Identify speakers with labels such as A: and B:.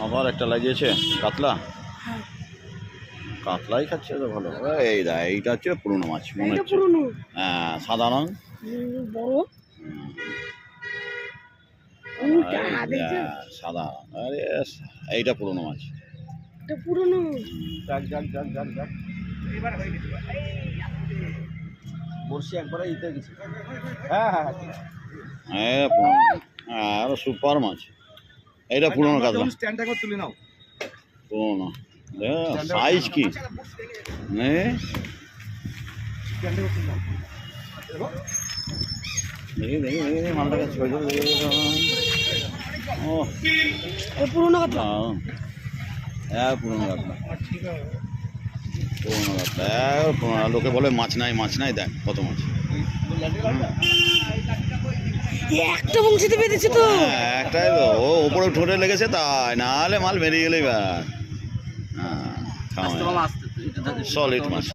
A: আবার একটা লাগিয়েছে কাতলা। কাতলাই খাচ্ছে তো ভালো। এই দা এইটা হচ্ছে পুরনো মাছ মনে হচ্ছে। হ্যাঁ সাদা রং
B: বড়
A: সাদা। আরে এইটা পুরনো মাছ।
B: এটা পুরনো।
C: বর্ষি একবারে ইতে গেছে। হ্যাঁ হ্যাঁ
A: হ্যাঁ পুরনো। হ্যাঁ আরো সুপার মাছ। এইটা পুরনো কাতলা।
C: স্ট্যান্ড একবার তুলে নাও।
A: পুরনো সাইজ কি
C: স্ট্যান্ড একবার তুলে নাও।
A: দেখি দেখি দেখি মালটাকে ছয় ধরে ও
B: পুরনো কথা।
A: হ্যাঁ পুরনো কাতলা। পুরনো কাতলা পুরনো। লোকে বলে মাছ নাই দেখ কত মাছ।
B: একটা বংশীতে বেঁধেছে তো।
A: হ্যাঁ একটাই তো ও ওপরে ঠোঁটে লেগেছে তাই, নাহলে মাল বেরিয়ে গেলেই ব্যাস। হ্যাঁ সলিড মাছ।